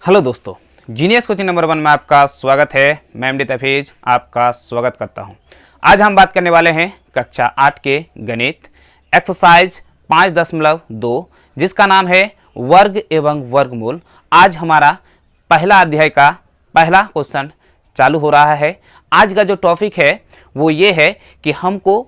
Hello दोस्तों, genius coaching number 1 में आपका स्वागत है। मैं एमडी तफीज आपका स्वागत करता हूं। आज हम बात करने वाले हैं कक्षा 8 के गणित एक्सरसाइज 5.2 जिसका नाम है वर्ग एवं वर्गमूल। आज हमारा पहला अध्याय का पहला क्वेश्चन चालू हो रहा है। आज का जो टॉपिक है वो ये है कि हमको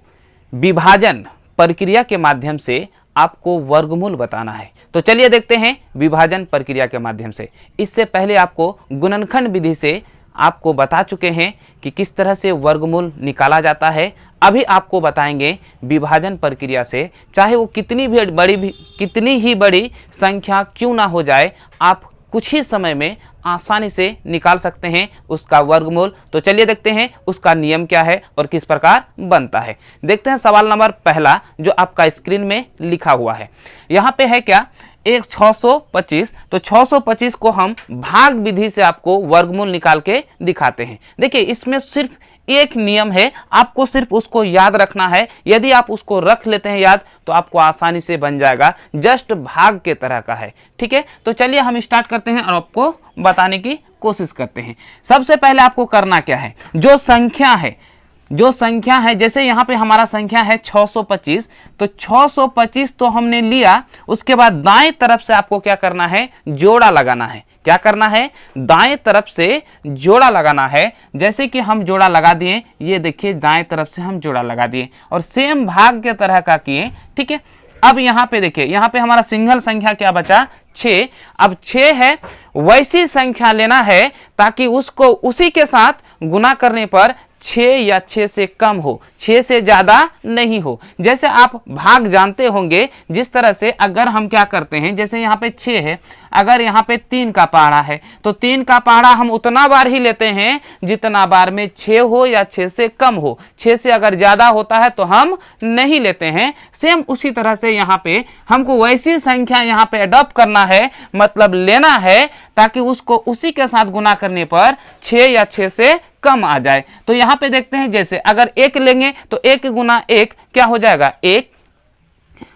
विभाजन प्रक्रिया के माध्यम से आपको वर्गमूल बताना है। तो चलिए देखते हैं विभाजन प्रक्रिया के माध्यम से। इससे पहले आपको गुणनखंड विधि से आपको बता चुके हैं कि किस तरह से वर्गमूल निकाला जाता है। अभी आपको बताएंगे विभाजन प्रक्रिया से चाहे वो कितनी ही बड़ी संख्या क्यों ना हो जाए, आप कुछ ही समय में आसानी से निकाल सकते हैं उसका वर्गमूल। तो चलिए देखते हैं उसका नियम क्या है और किस प्रकार बनता है। देखते हैं सवाल नंबर पहला जो आपका स्क्रीन में लिखा हुआ है। यहाँ पे है क्या, एक 625। तो 625 को हम भाग विधि से आपको वर्गमूल निकाल के दिखाते हैं। देखिए इसमें सिर्फ एक नियम है, आपको सिर्फ उसको याद रखना है। यदि आप उसको रख लेते हैं याद तो आपको आसानी से बन जाएगा। जस्ट भाग के तरह का है, ठीक है। तो चलिए हम स्टार्ट करते हैं और आपको बताने की कोशिश करते हैं। सबसे पहले आपको करना क्या है, जो संख्या है जैसे यहाँ पे हमारा संख्या है 625। तो 625 तो हमने लिया, उसके बाद दाएं तरफ से आपको क्या करना है, जोड़ा लगाना है। क्या करना है, दाएं तरफ से जोड़ा लगाना है। जैसे कि हम जोड़ा लगा दिए, ये देखिए दाएं तरफ से हम जोड़ा लगा दिए और सेम भाग के तरह का किए, ठीक है। अब यहाँ पे देखिए, यहाँ पे हमारा सिंगल संख्या क्या बचा, 6। अब 6 है, वैसी संख्या लेना है ताकि उसको उसी के साथ गुना करने पर 6 या 6 से कम हो, 6 से ज्यादा नहीं हो। जैसे आप भाग जानते होंगे, जिस तरह से अगर हम क्या करते हैं, जैसे यहाँ पे 6 है, अगर यहाँ पे 3 का पहाड़ा है तो 3 का पहाड़ा हम उतना बार ही लेते हैं जितना बार में 6 हो या 6 से कम हो। 6 से अगर ज्यादा होता है तो हम नहीं लेते हैं। सेम उसी तरह से यहाँ पे हमको वैसी संख्या यहाँ पे अडॉप्ट करना है, मतलब लेना है ताकि उसको उसी के साथ गुना करने पर 6 या 6 से कम आ जाए। तो यहाँ पे देखते हैं, जैसे अगर 1 लेंगे तो 1 गुना 1 क्या हो जाएगा, 1।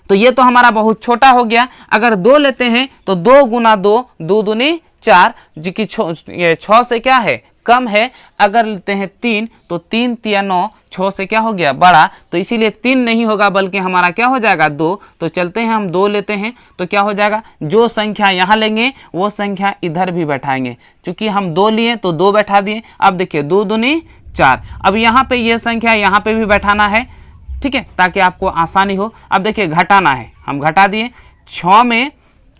तो ये तो हमारा बहुत छोटा हो गया। अगर 2 लेते हैं तो 2 गुना 2, 2 दूनी 4, जो कि 6 से क्या है, कम है। अगर लेते हैं 3 तो 3 तिया 9, 6 से क्या हो गया, बड़ा। तो इसीलिए 3 नहीं होगा बल्कि हमारा क्या हो जाएगा, 2। तो चलते हैं हम 2 लेते हैं तो क्या हो जाएगा, जो संख्या यहाँ लेंगे वो संख्या इधर भी बैठाएंगे। चूंकि हम 2 लिए तो 2 बैठा दिए। अब देखिए 2 दूनी 4। अब यहाँ पे ये संख्या यहाँ पे भी बैठाना है, ठीक है, ताकि आपको आसानी हो। अब देखिए घटाना है, हम घटा दिए। 6 में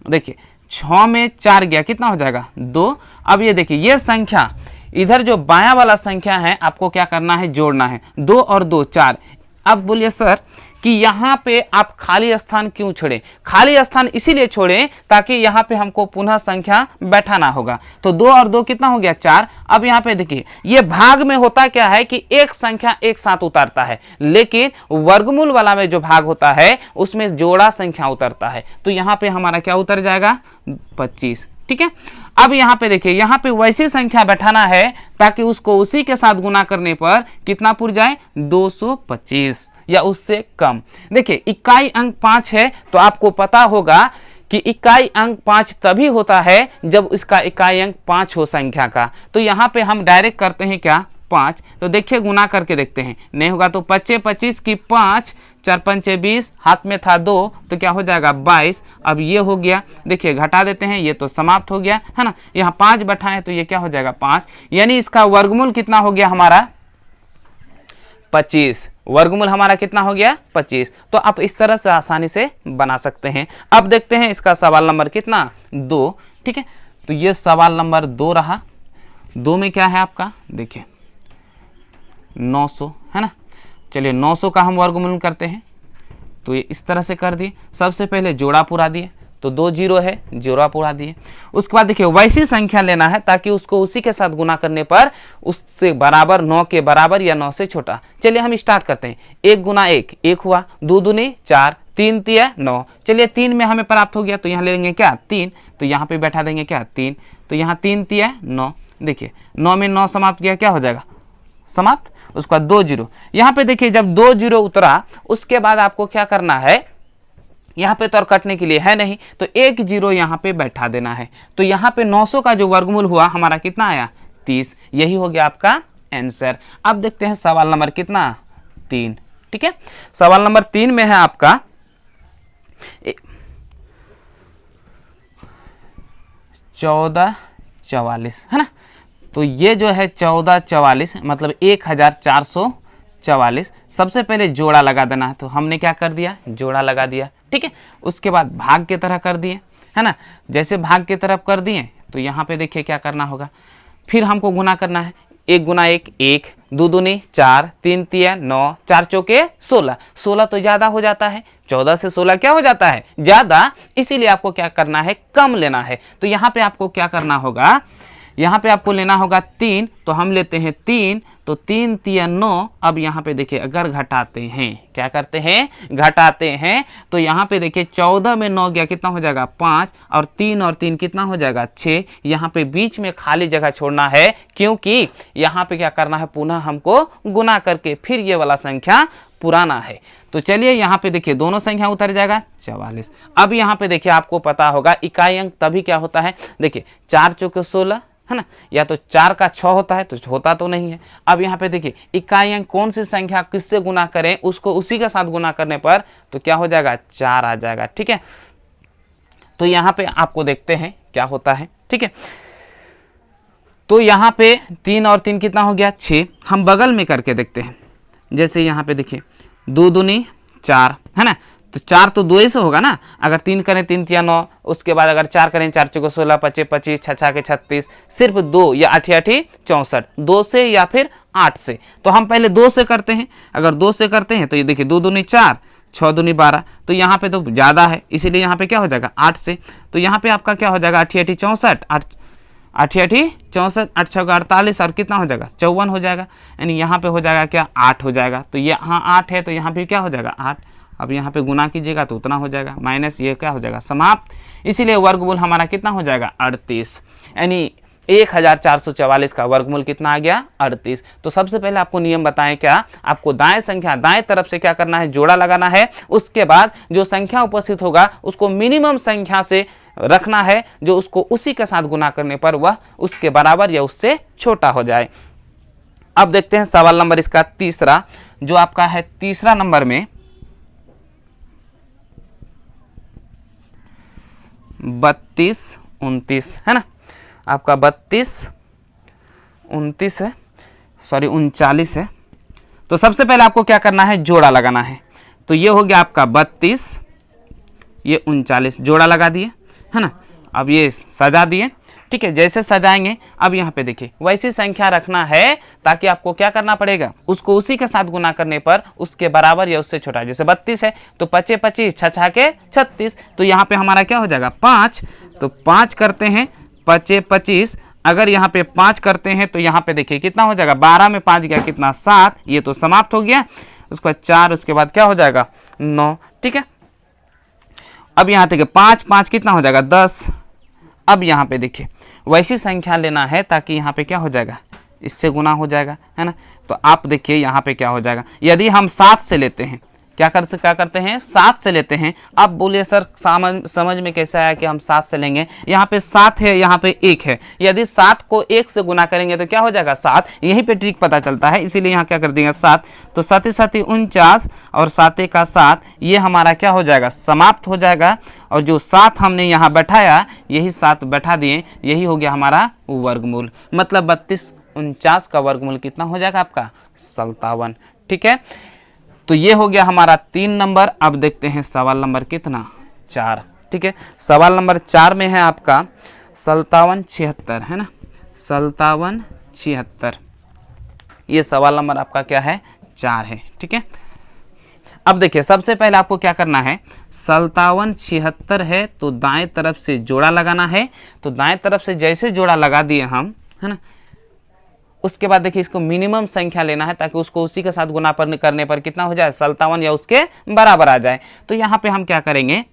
देखिए 6 में 4 गया, कितना हो जाएगा, 2। अब ये देखिए ये संख्या इधर जो बायां वाला संख्या है आपको क्या करना है, जोड़ना है। 2 और 2 4। अब बोलिए सर कि यहाँ पे आप खाली स्थान क्यों छोड़े। खाली स्थान इसीलिए छोड़े ताकि यहाँ पे हमको पुनः संख्या बैठाना होगा। तो 2 और 2 कितना हो गया, 4। अब यहाँ पे देखिए ये भाग में होता क्या है कि एक संख्या एक साथ उतरता है, लेकिन वर्गमूल वाला में जो भाग होता है उसमें जोड़ा संख्या उतरता है। तो यहाँ पे हमारा क्या उतर जाएगा, 25, ठीक है। अब यहाँ पे देखिए, यहाँ पे वैसी संख्या बैठाना है ताकि उसको उसी के साथ गुना करने पर कितना पुर जाए, 225 या उससे कम। देखिए इकाई अंक 5 है तो आपको पता होगा कि इकाई अंक 5 तभी होता है जब इसका इकाई अंक 5 हो संख्या का। तो यहाँ पे हम डायरेक्ट करते हैं क्या, 5। तो देखिए गुना करके देखते हैं, नहीं होगा तो 25 25 की 5, 4 5 20, हाथ में था 2 तो क्या हो जाएगा, 22। अब ये हो गया, देखिए घटा देते हैं, ये तो समाप्त हो गया है ना। यहाँ 5 बैठाएं तो ये क्या हो जाएगा, 5। यानी इसका वर्गमूल कितना हो गया हमारा, 25। वर्गमूल हमारा कितना हो गया, 25। तो आप इस तरह से आसानी से बना सकते हैं। अब देखते हैं इसका सवाल नंबर कितना, 2, ठीक है। तो ये सवाल नंबर 2 रहा। 2 में क्या है आपका, देखिए 900 है ना। चलिए 900 का हम वर्गमूल करते हैं। तो ये इस तरह से कर दिए। सबसे पहले जोड़ा पूरा दिए तो 2 जीरो है, जोड़ा पूरा दिए। उसके बाद देखिए वैसी संख्या लेना है ताकि उसको उसी के साथ गुना करने पर उससे बराबर, 9 के बराबर या 9 से छोटा। चलिए हम स्टार्ट करते हैं। 1 गुना 1, 1 हुआ। 2 दूनी 4, 3 तिया 9। चलिए 3 में हमें प्राप्त हो गया तो यहाँ ले लेंगे क्या, 3। तो यहाँ पे बैठा देंगे क्या, 3। तो यहाँ 3 तिया 9। देखिए 9 में 9 समाप्त किया, क्या हो जाएगा, समाप्त। उसके बाद 2 जीरो। यहाँ पे देखिए जब 2 जीरो उतरा उसके बाद आपको क्या करना है, यहाँ पे तो और कटने के लिए है नहीं, तो एक जीरो यहाँ पे बैठा देना है। तो यहाँ पे 900 का जो वर्गमूल हुआ हमारा कितना आया 30। यही हो गया आपका आंसर। अब देखते हैं सवाल नंबर कितना 3। ठीक है, सवाल नंबर 3 में है आपका 1444 है ना। तो ये जो है 1444 मतलब 1444। सबसे पहले जोड़ा लगा देना है, तो हमने क्या कर दिया जोड़ा लगा दिया। ठीक है, उसके बाद भाग की तरह कर दिए है ना। जैसे भाग की तरफ कर दिए तो यहाँ पे देखिए क्या करना होगा, फिर हमको गुना करना है। 1 गुना 1 1, 2 दूनी 4, 3 तिया 9, 4 चौके 16। 16 तो ज़्यादा हो जाता है, 14 से 16 क्या हो जाता है ज़्यादा, इसीलिए आपको क्या करना है कम लेना है। तो यहाँ पे आपको क्या करना होगा, यहाँ पे आपको लेना होगा 3, तो हम लेते हैं 3, तो 3 तिया 9। अब यहाँ पे देखिए अगर घटाते हैं, क्या करते हैं घटाते हैं, तो यहाँ पे देखिए 14 में 9 गया कितना हो जाएगा 5, और 3 और 3 कितना हो जाएगा 6। यहाँ पे बीच में खाली जगह छोड़ना है, क्योंकि यहाँ पे क्या करना है पुनः हमको गुना करके फिर ये वाला संख्या पुराना है। तो चलिए यहाँ पे देखिए दोनों संख्या उतर जाएगा 44। अब यहाँ पे देखिए आपको पता होगा इकाई अंक तभी क्या होता है, देखिए 4 चौके 16 है ना, या तो 4 का 6 होता है, तो होता तो नहीं है। अब यहाँ पे देखिए इकाई अंक कौन सी संख्या किससे गुना करें, उसको उसी के साथ गुना करने पर तो क्या हो जाएगा 4 आ जाएगा। ठीक है, तो यहाँ पे आपको देखते हैं क्या होता है। ठीक है, तो यहाँ पे 3 और 3 कितना हो गया 6। हम बगल में करके देखते हैं, जैसे यहाँ पे देखिए 2 दूनी 4 है ना, तो 4 तो 2 से होगा ना। अगर 3 करें 3 तिया 9, उसके बाद अगर 4 करें 4 चौके 16, 25 25, 6 के 36, सिर्फ 2 या 8 8 64, 2 से या फिर 8 से। तो हम पहले 2 से करते हैं, अगर 2 से करते हैं तो ये देखिए 2 दूनी 4, 6 दूनी 12, तो यहाँ पे तो ज़्यादा है, इसीलिए यहाँ पे क्या हो जाएगा 8 से। तो यहाँ पे आपका क्या हो जाएगा 8 8 64, 8 8 64, 8 6 48, और कितना हो जाएगा 54 हो जाएगा। यानी यहाँ पे हो जाएगा क्या 8 हो जाएगा। तो यहाँ 8 है, तो यहाँ पे क्या हो जाएगा 8। अब यहाँ पे गुना कीजिएगा तो उतना हो जाएगा, माइनस ये क्या हो जाएगा समाप्त। इसीलिए वर्गमूल हमारा कितना हो जाएगा 38। यानी 1444 का वर्गमूल कितना आ गया 38। तो सबसे पहले आपको नियम बताएं क्या, आपको दाएं संख्या दाएं तरफ से क्या करना है जोड़ा लगाना है। उसके बाद जो संख्या उपस्थित होगा उसको मिनिमम संख्या से रखना है, जो उसको उसी के साथ गुना करने पर वह उसके बराबर या उससे छोटा हो जाए। अब देखते हैं सवाल नंबर इसका तीसरा, जो आपका है तीसरा नंबर में 32 29 है ना, आपका 32 29 है, सॉरी 39 है। तो सबसे पहले आपको क्या करना है जोड़ा लगाना है। तो ये हो गया आपका 32, ये 39, जोड़ा लगा दिए है ना। अब ये सजा दिए, ठीक है। जैसे सजाएंगे अब यहाँ पे देखिए वैसी संख्या रखना है, ताकि आपको क्या करना पड़ेगा उसको उसी के साथ गुना करने पर उसके बराबर या उससे छोटा। जैसे 32 है तो 25 25, 6 के 36, तो यहाँ पे हमारा क्या हो जाएगा 5। तो 5 करते हैं 25 25, अगर यहाँ पे 5 करते हैं तो यहाँ पे देखिए कितना हो जाएगा 12 में 5 गया कितना 7, ये तो समाप्त हो गया। उसके बाद 4, उसके बाद क्या हो जाएगा 9, ठीक है। अब यहाँ देखिए 5 5 कितना हो जाएगा 10। अब यहाँ पे देखिए वैसी संख्या लेना है ताकि यहाँ पे क्या हो जाएगा इससे गुना हो जाएगा, है ना। तो आप देखिए यहाँ पे क्या हो जाएगा, यदि हम 7 से लेते हैं, क्या करते हैं 7 से लेते हैं। अब बोलिए सर समझ में कैसे आया कि हम 7 से लेंगे। यहाँ पे 7 है, यहाँ पे 1 है, यदि 7 को 1 से गुना करेंगे तो क्या हो जाएगा 7। यहीं पे ट्रिक पता चलता है, इसीलिए यहाँ क्या कर देंगे 7। तो 7 7 49 और 7 का 7, ये हमारा क्या हो जाएगा समाप्त हो जाएगा। और जो 7 हमने यहाँ बैठाया यही 7 बैठा दिए, यही हो गया हमारा वर्गमूल। मतलब 32 49 का वर्गमूल कितना हो जाएगा आपका 57, ठीक है। तो ये हो गया हमारा 3 नंबर। अब देखते हैं सवाल नंबर कितना 4, ठीक है। सवाल नंबर 4 में है आपका 57 76, है ना, 57 76। ये सवाल नंबर आपका क्या है 4 है, ठीक है। अब देखिए सबसे पहले आपको क्या करना है, 57 76 है तो दाएं तरफ से जोड़ा लगाना है। तो दाएं तरफ से जैसे जोड़ा लगा दिए हम, है ना, उसके बाद देखिए इसको मिनिमम संख्या लेना है ताकि उसको उसी के साथ गुना करने पर कितना हो जाए 57 या उसके बराबर आ जाए। तो यहाँ पे हम क्या करेंगे,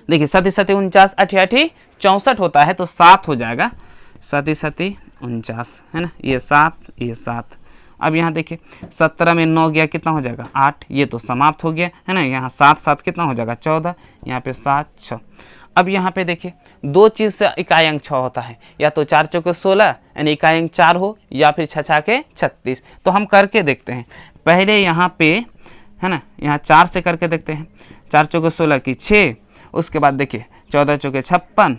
देखिए 7 7 49 8 8 64 होता है तो 7 हो जाएगा, 7 7 49, है ना, ये 7 ये 7। अब यहाँ देखिए 17 में 9 गया कितना हो जाएगा 8, ये तो समाप्त हो गया है ना। यहाँ 7 7 कितना हो जाएगा 14, यहाँ पे 7 6। अब यहाँ पे देखिए दो चीज़ से इकाई अंक 6 होता है, या तो 4 चौके 16 यानी इकाई अंक 4 हो, या फिर 6 6 के 36। तो हम करके देखते हैं पहले यहाँ पे है ना, यहाँ 4 से करके देखते हैं। 4 चौके 16 की 6, उसके बाद देखिए 14 चौके 56,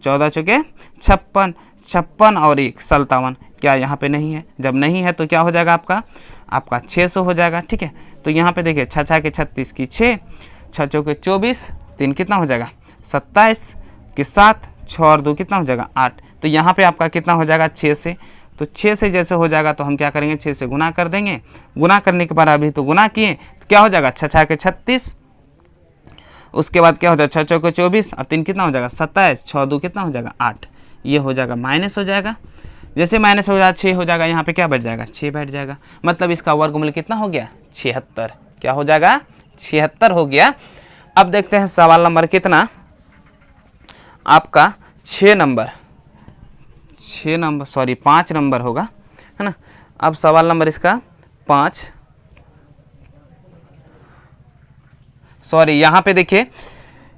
14 चौके 56, 56 और 1 57। क्या यहाँ पे नहीं है? जब नहीं है तो क्या हो जाएगा आपका 600 हो जाएगा। ठीक है, तो यहाँ पे देखिए 6 6 के 36 की 6, 6 चौके 24, 3 कितना हो जाएगा 27 के 7, 6 और 2 कितना हो जाएगा 8। तो यहाँ पे आपका कितना हो जाएगा 6 से। तो 6 से जैसे हो जाएगा तो हम क्या करेंगे 6 से गुना कर देंगे। गुना करने के बाद अभी तो गुना किए तो क्या हो जाएगा 6 6 के 36, उसके बाद क्या हो जाएगा 6 चौके 24 और 3 कितना हो जाएगा 27, 6 2 कितना हो जाएगा 8। ये हो जाएगा माइनस हो जाएगा। जैसे माइनस हो जाएगा 6 हो जाएगा, यहाँ पे क्या बैठ जाएगा 6 बैठ जाएगा। मतलब इसका वर्गमूल कितना हो गया 76। क्या हो जाएगा 76 हो गया। अब देखते हैं सवाल नंबर कितना आपका 5 नंबर होगा है ना। अब सवाल नंबर इसका 5, यहाँ पे देखिए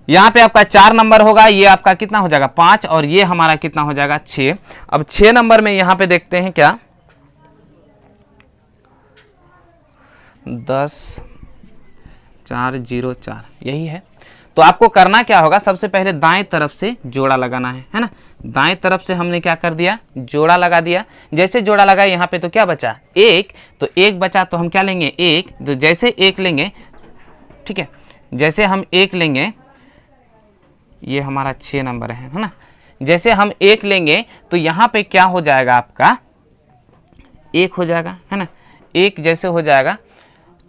यहाँ पे आपका 4 नंबर होगा, ये आपका कितना हो जाएगा 5 और ये हमारा कितना हो जाएगा 6। अब 6 नंबर में यहाँ पे देखते हैं क्या 10 4 0 4 यही है। तो आपको करना क्या होगा, सबसे पहले दाएं तरफ से जोड़ा लगाना है ना। दाएं तरफ से हमने क्या कर दिया जोड़ा लगा दिया। जैसे जोड़ा लगा यहाँ पे तो क्या बचा 1, तो 1 बचा तो हम क्या लेंगे 1। तो जैसे 1 लेंगे, ठीक है, जैसे हम 1 लेंगे, ये हमारा 6 नंबर है ना। जैसे हम 1 लेंगे तो यहाँ पे क्या हो जाएगा आपका 1 हो जाएगा है ना। 1 जैसे हो जाएगा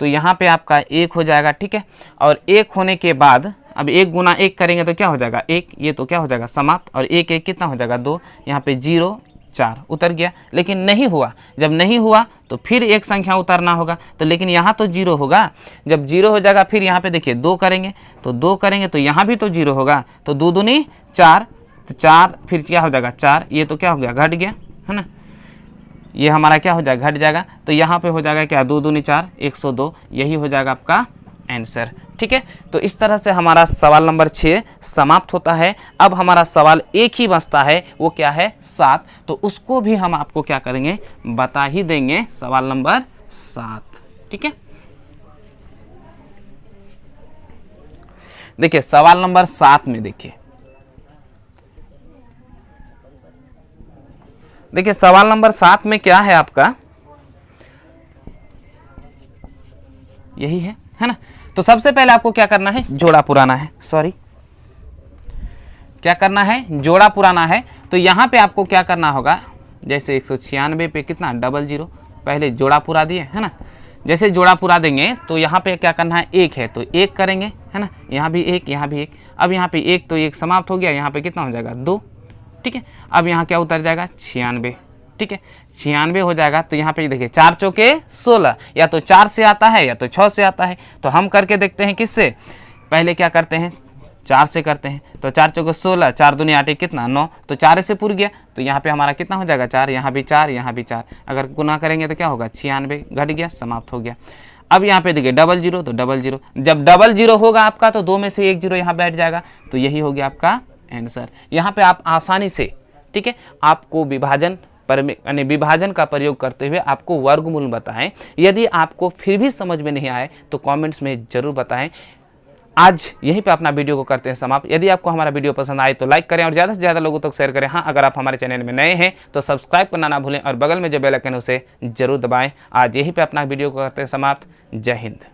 तो यहाँ पे आपका 1 हो जाएगा। ठीक है, और 1 होने के बाद अब 1 गुना 1 करेंगे तो क्या हो जाएगा 1, ये तो क्या हो जाएगा समाप्त। और 1 1 कितना हो जाएगा 2, यहाँ पे 0 4 उतर गया। लेकिन नहीं हुआ, जब नहीं हुआ तो फिर एक संख्या उतरना होगा। तो लेकिन यहाँ तो 0 होगा। जब 0 हो जाएगा फिर यहाँ पे देखिए 2 करेंगे तो यहाँ भी तो 0 होगा। तो 2 दूनी 4, तो 4 फिर क्या हो जाएगा 4, ये तो क्या हो गया घट गया है ना। ये हमारा क्या हो जाएगा घट जाएगा। तो यहाँ पे हो जाएगा क्या 2 दूनी 4 102, यही हो जाएगा आपका आंसर। ठीक है, तो इस तरह से हमारा सवाल नंबर 6 समाप्त होता है। अब हमारा सवाल एक ही बचता है, वो क्या है 7। तो उसको भी हम आपको क्या करेंगे बता ही देंगे, सवाल नंबर 7। ठीक है, देखिए सवाल नंबर 7 में देखिए सवाल नंबर 7 में क्या है आपका यही है ना। तो सबसे पहले आपको क्या करना है जोड़ा पुराना है, क्या करना है जोड़ा पुराना है। तो यहाँ पे आपको क्या करना होगा, जैसे 196 पे कितना 00, पहले जोड़ा पुरा दिए है ना। जैसे जोड़ा पुरा देंगे तो यहाँ पे क्या करना है 1 है तो 1 करेंगे है ना। यहाँ भी 1 यहाँ भी 1। अब यहाँ पे 1 तो 1 समाप्त हो गया, यहाँ पे कितना हो जाएगा 2। ठीक है, अब यहाँ क्या उतर जाएगा 96। ठीक है, 96 हो जाएगा। तो यहाँ पे देखिए 4 चौके 16, या तो 4 से आता है या तो 6 से आता है। तो हम करके देखते हैं किससे, पहले क्या करते हैं 4 से करते हैं। तो 4 चौके 16, 4 दूनी 8 कितना 9, तो 4 से पूर गया। तो यहाँ पे हमारा कितना हो जाएगा 4, यहाँ भी 4 यहाँ भी 4। अगर गुना करेंगे तो क्या होगा 96 घट गया, समाप्त हो गया। अब यहाँ पे देखिए 00 तो 00, जब 00 होगा आपका तो 2 में से 1 0 यहाँ बैठ जाएगा। तो यही हो गया आपका आंसर। यहाँ पे आप आसानी से, ठीक है, आपको विभाजन का प्रयोग करते हुए आपको वर्गमूल बताएं। यदि आपको फिर भी समझ में नहीं आए तो कमेंट्स में जरूर बताएं। आज यहीं पे अपना वीडियो को करते हैं समाप्त। यदि आपको हमारा वीडियो पसंद आए तो लाइक करें और ज़्यादा से ज़्यादा लोगों तक शेयर करें। हाँ, अगर आप हमारे चैनल में नए हैं तो सब्सक्राइब करना ना भूलें और बगल में जो बेल आइकन है उसे जरूर दबाएं। आज यहीं पे अपना वीडियो को करते हैं समाप्त। जय हिंद।